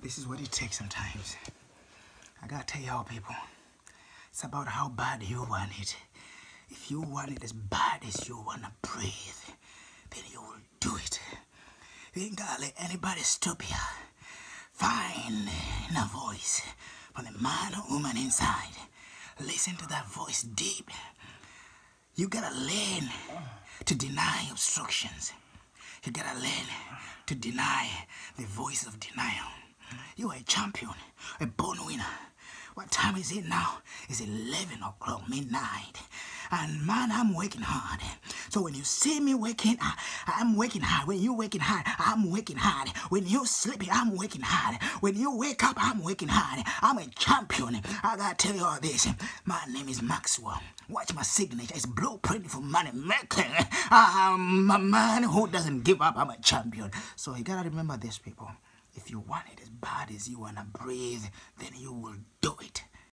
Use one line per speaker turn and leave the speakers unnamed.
This is what it takes sometimes. I gotta tell y'all people, it's about how bad you want it. If you want it as bad as you wanna breathe, then you will do it. You ain't gotta let anybody stop you. Find a voice from the man or woman inside. Listen to that voice deep. You gotta learn to deny obstructions. You gotta learn to deny the voice of denial. You are a champion, a born winner. What time is it now? It's 11 o'clock midnight. And man, I'm working hard. So when you see me working, I'm working hard. When you working hard, I'm working hard. When you sleeping, I'm working hard. When you wake up, I'm working hard. I'm a champion. I gotta tell you all this. My name is Maxwell. Watch my signature. It's blueprint for money making. I'm a man who doesn't give up. I'm a champion. So you gotta remember this, people. If you want it as bad as you wanna breathe, then you will do it.